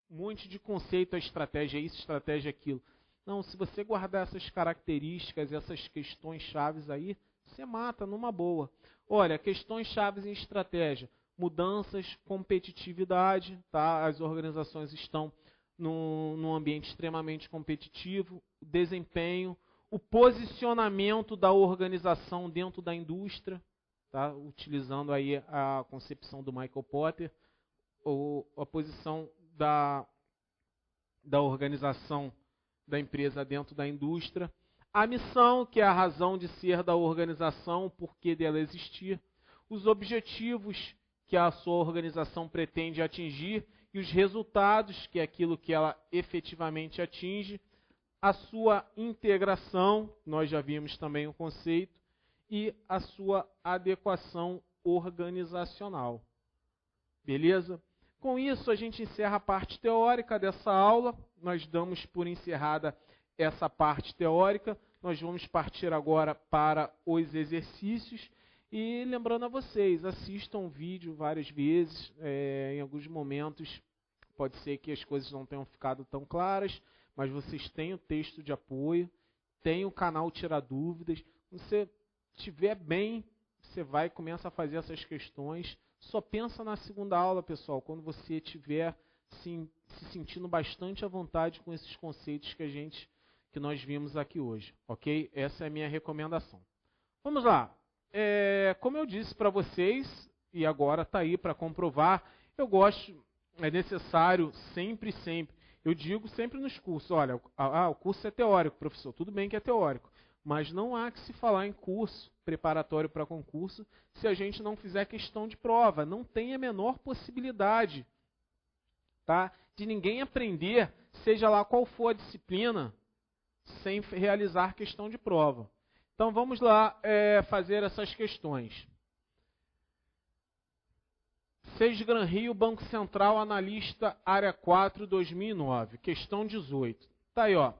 um monte de conceito, a estratégia isso, estratégia aquilo. Não, se você guardar essas características, essas questões chaves aí, você mata numa boa. Olha, questões chaves em estratégia, mudanças, competitividade, tá? As organizações estão num ambiente extremamente competitivo, desempenho, o posicionamento da organização dentro da indústria, tá? Utilizando aí a concepção do Michael Porter, ou a posição da organização da empresa dentro da indústria, a missão, que é a razão de ser da organização, o porquê dela existir, os objetivos que a sua organização pretende atingir e os resultados, que é aquilo que ela efetivamente atinge, a sua integração, nós já vimos também o conceito, e a sua adequação organizacional. Beleza? Com isso, a gente encerra a parte teórica dessa aula. Nós damos por encerrada essa parte teórica. Nós vamos partir agora para os exercícios. E lembrando a vocês, assistam o vídeo várias vezes. Em alguns momentos, pode ser que as coisas não tenham ficado tão claras, mas vocês têm o texto de apoio, tem o canal Tira Dúvidas. Quando você estiver bem, você vai e começa a fazer essas questões. Só pensa na segunda aula, pessoal, quando você estiver se sentindo bastante à vontade com esses conceitos que nós vimos aqui hoje, ok? Essa é a minha recomendação. Vamos lá. Como eu disse para vocês, e agora está aí para comprovar, é necessário sempre, eu digo sempre nos cursos, olha, o curso é teórico, professor, tudo bem que é teórico, mas não há que se falar em curso preparatório para concurso se a gente não fizer questão de prova. Não tem a menor possibilidade, tá, de ninguém aprender, seja lá qual for a disciplina, sem realizar questão de prova. Então vamos lá fazer essas questões. Seix Gran Rio, Banco Central, analista, área 4, 2009. Questão 18. Tá aí, ó.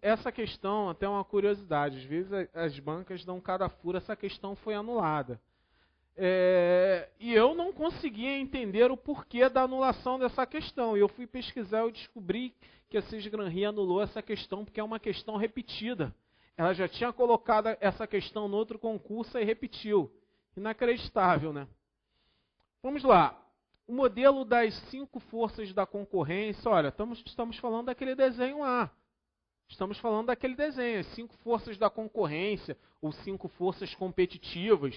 Essa questão, até uma curiosidade, às vezes as bancas dão cada furo, essa questão foi anulada. E eu não conseguia entender o porquê da anulação dessa questão. E eu fui pesquisar e descobri que a Seix Gran Rio anulou essa questão porque é uma questão repetida. Ela já tinha colocado essa questão no outro concurso e repetiu. Inacreditável, né? Vamos lá. O modelo das 5 forças da concorrência, olha, estamos falando daquele desenho lá. Estamos falando daquele desenho, as 5 forças da concorrência, ou 5 forças competitivas.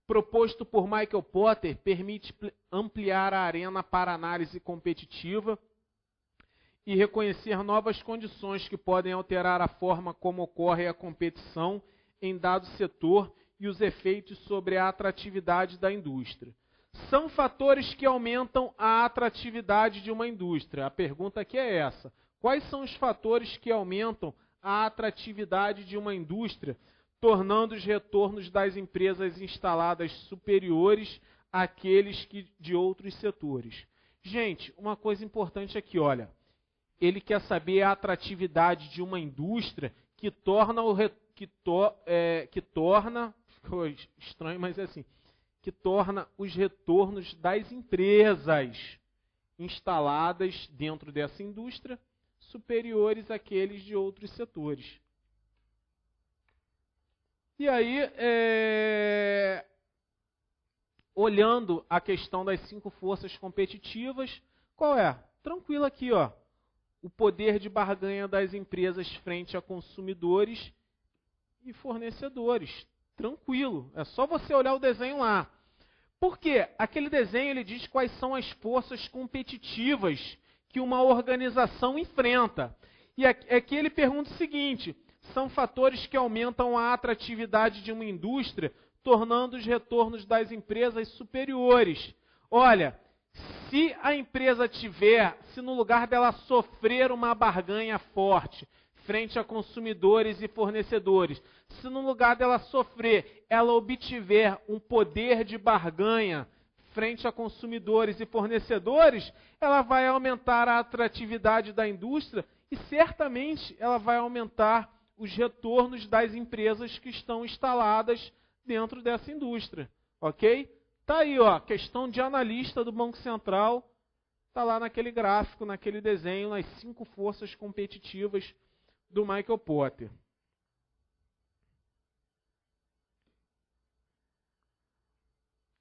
Proposto por Michael Porter, permite ampliar a arena para análise competitiva e reconhecer novas condições que podem alterar a forma como ocorre a competição em dado setor e os efeitos sobre a atratividade da indústria. São fatores que aumentam a atratividade de uma indústria. A pergunta aqui é essa. Quais são os fatores que aumentam a atratividade de uma indústria, tornando os retornos das empresas instaladas superiores àqueles de outros setores? Gente, uma coisa importante aqui, olha. Ele quer saber a atratividade de uma indústria que torna ficou estranho, mas é assim, que torna os retornos das empresas instaladas dentro dessa indústria superiores àqueles de outros setores. E aí, olhando a questão das 5 forças competitivas, qual é? Tranquilo aqui, ó. O poder de barganha das empresas frente a consumidores e fornecedores. Tranquilo, é só você olhar o desenho lá. Por quê? Aquele desenho ele diz quais são as forças competitivas que uma organização enfrenta. E aqui ele pergunta o seguinte: são fatores que aumentam a atratividade de uma indústria, tornando os retornos das empresas superiores. Olha, se a empresa se no lugar dela sofrer uma barganha forte frente a consumidores e fornecedores, se no lugar dela sofrer, ela obtiver um poder de barganha frente a consumidores e fornecedores, ela vai aumentar a atratividade da indústria e certamente ela vai aumentar os retornos das empresas que estão instaladas dentro dessa indústria, ok? Tá aí, ó, questão de analista do Banco Central, Está lá naquele gráfico, naquele desenho, nas 5 forças competitivas do Michael Porter.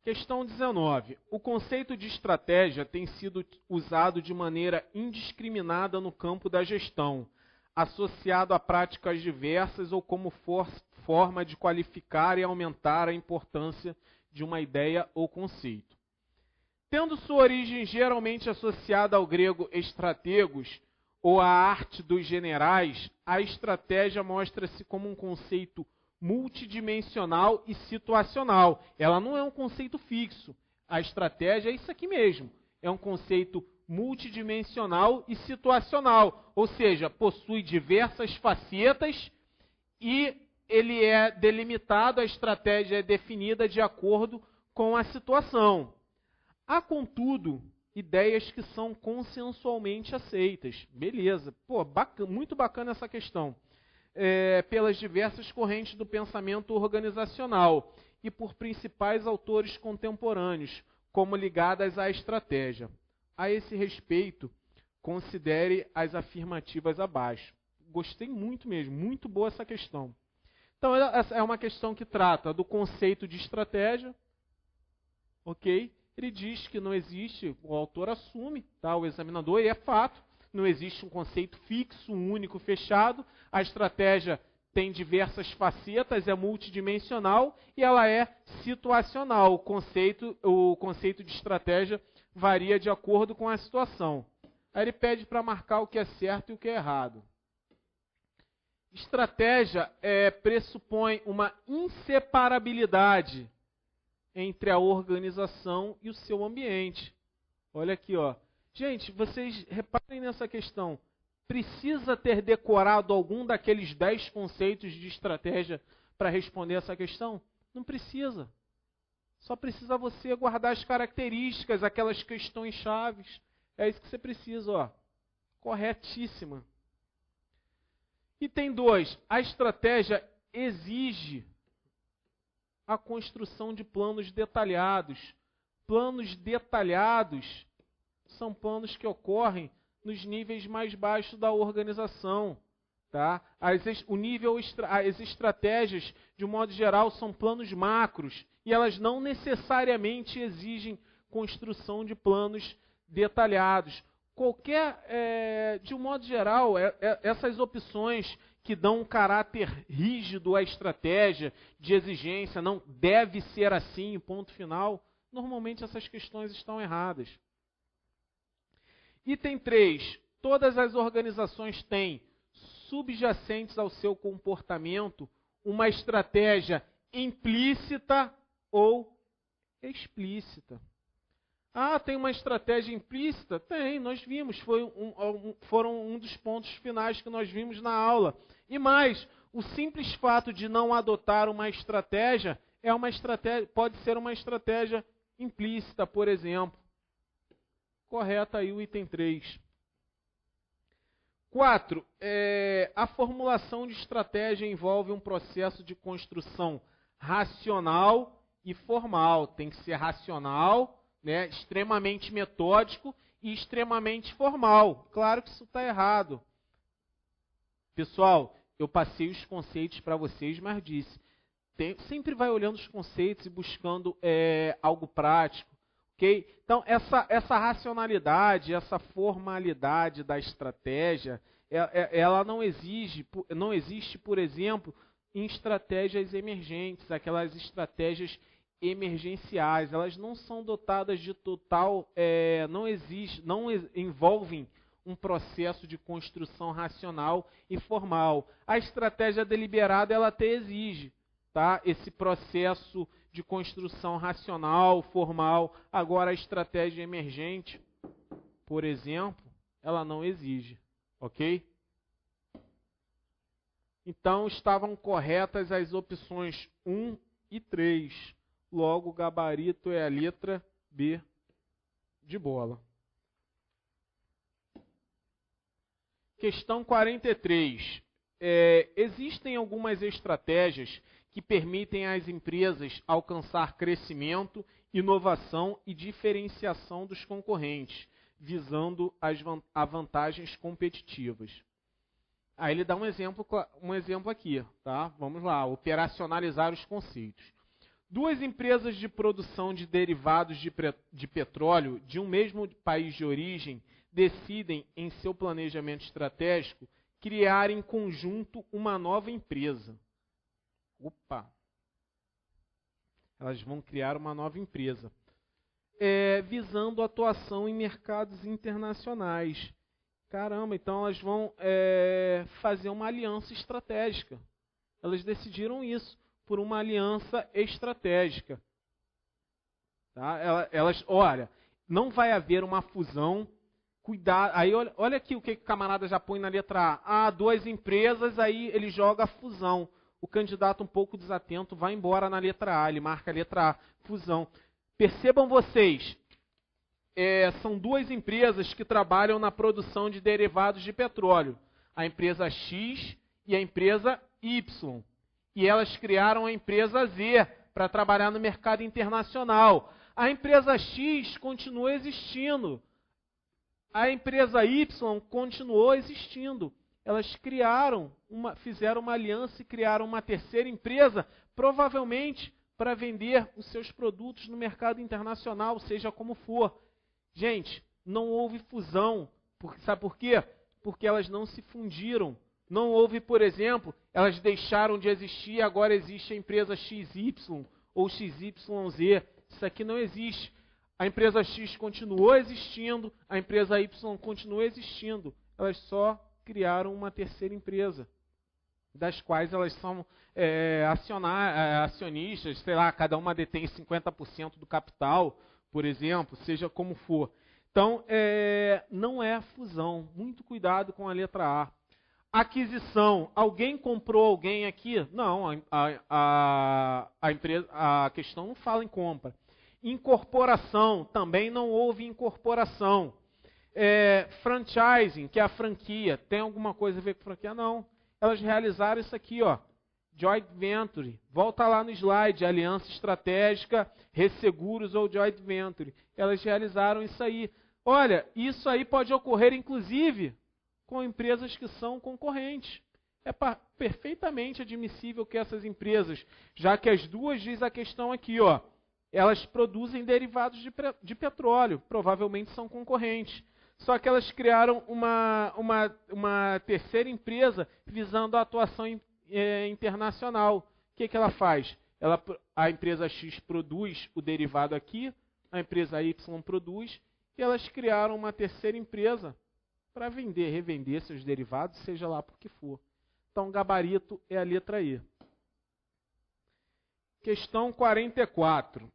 Questão 19. O conceito de estratégia tem sido usado de maneira indiscriminada no campo da gestão, associado a práticas diversas ou como forma de qualificar e aumentar a importância de uma ideia ou conceito. Tendo sua origem geralmente associada ao grego estrategos ou à arte dos generais, a estratégia mostra-se como um conceito multidimensional e situacional. Ela não é um conceito fixo. A estratégia é isso aqui mesmo. É um conceito multidimensional e situacional, ou seja, possui diversas facetas e ele é delimitado, a estratégia é definida de acordo com a situação. Há, contudo, ideias que são consensualmente aceitas. Beleza. Pô, muito bacana essa questão. Pelas diversas correntes do pensamento organizacional e por principais autores contemporâneos, como ligadas à estratégia. A esse respeito, considere as afirmativas abaixo. Gostei muito mesmo, muito boa essa questão. Então, essa é uma questão que trata do conceito de estratégia, ok? Ele diz que não existe, o autor assume, tá? O examinador, e é fato, não existe um conceito fixo, único, fechado. A estratégia tem diversas facetas, é multidimensional e ela é situacional. O conceito de estratégia varia de acordo com a situação. Aí ele pede para marcar o que é certo e o que é errado. Estratégia pressupõe uma inseparabilidade entre a organização e o seu ambiente. Olha aqui, ó. Gente, vocês reparem nessa questão. Precisa ter decorado algum daqueles 10 conceitos de estratégia para responder essa questão? Não precisa. Só precisa você guardar as características, aquelas questões chaves. É isso que você precisa, ó. Corretíssima. Item 2. A estratégia exige a construção de planos detalhados. Planos detalhados são planos que ocorrem nos níveis mais baixos da organização. Tá? As estratégias, de um modo geral, são planos macros e elas não necessariamente exigem construção de planos detalhados. De um modo geral, essas opções que dão um caráter rígido à estratégia, de exigência, não deve ser assim, ponto final, normalmente essas questões estão erradas. Item 3. Todas as organizações têm subjacentes ao seu comportamento uma estratégia implícita ou explícita. Ah, tem uma estratégia implícita? Tem, nós vimos. Foram um dos pontos finais que nós vimos na aula. E mais, o simples fato de não adotar uma estratégia pode ser uma estratégia implícita, por exemplo. Correto aí o item 3. 4. A formulação de estratégia envolve um processo de construção racional e formal. Tem que ser racional, né, extremamente metódico e extremamente formal. Claro que isso está errado. Pessoal, eu passei os conceitos para vocês, mas disse, sempre vai olhando os conceitos e buscando algo prático. Okay? Então, essa racionalidade, essa formalidade da estratégia, ela não existe, por exemplo, em estratégias emergentes, aquelas estratégias emergenciais. Elas não são dotadas de total, não envolvem um processo de construção racional e formal. A estratégia deliberada, ela até exige, tá? Esse processo de construção racional, formal. Agora, a estratégia emergente, por exemplo, ela não exige, ok? Então, estavam corretas as opções 1 e 3. Logo, o gabarito é a letra B de bola. Questão 43. Existem algumas estratégias que permitem às empresas alcançar crescimento, inovação e diferenciação dos concorrentes, visando a vantagens competitivas. Aí ele dá um exemplo aqui, tá? Vamos lá, operacionalizar os conceitos. Duas empresas de produção de derivados de petróleo de um mesmo país de origem decidem, em seu planejamento estratégico, criar em conjunto uma nova empresa. Opa! Elas vão criar uma nova empresa, visando atuação em mercados internacionais. Caramba, então elas vão fazer uma aliança estratégica. Elas decidiram isso, por uma aliança estratégica. Tá? Olha, não vai haver uma fusão. Cuidado. Aí olha aqui o que o camarada já põe na letra A. Duas empresas, aí ele joga a fusão. O candidato um pouco desatento vai embora na letra A, ele marca a letra A, fusão. Percebam vocês, são duas empresas que trabalham na produção de derivados de petróleo. A empresa X e a empresa Y. E elas criaram a empresa Z para trabalhar no mercado internacional. A empresa X continua existindo. A empresa Y continuou existindo. Elas fizeram uma aliança e criaram uma terceira empresa, provavelmente para vender os seus produtos no mercado internacional, seja como for. Gente, não houve fusão. Sabe por quê? Porque elas não se fundiram. Não houve, por exemplo, elas deixaram de existir e agora existe a empresa XY ou XYZ. Isso aqui não existe. A empresa X continuou existindo, a empresa Y continua existindo. Elas só criaram uma terceira empresa, das quais elas são acionistas, sei lá, cada uma detém 50% do capital, por exemplo, seja como for. Então, não é fusão. Muito cuidado com a letra A. Aquisição. Alguém comprou alguém aqui? Não, a questão não fala em compra. Incorporação. Também não houve incorporação. Franchising, que é a franquia. Tem alguma coisa a ver com franquia? Não. Elas realizaram isso aqui, ó. Joint Venture. Volta lá no slide. Aliança Estratégica, Resseguros ou Joint Venture. Elas realizaram isso aí. Olha, isso aí pode ocorrer, inclusive, com empresas que são concorrentes. É perfeitamente admissível que essas empresas, já que as duas, diz a questão aqui, ó, elas produzem derivados de petróleo, provavelmente são concorrentes. Só que elas criaram uma terceira empresa visando a atuação internacional. O que ela faz? A empresa X produz o derivado aqui, a empresa Y produz, e elas criaram uma terceira empresa para revender seus derivados, seja lá por que for. Então, o gabarito é a letra E. Questão 44.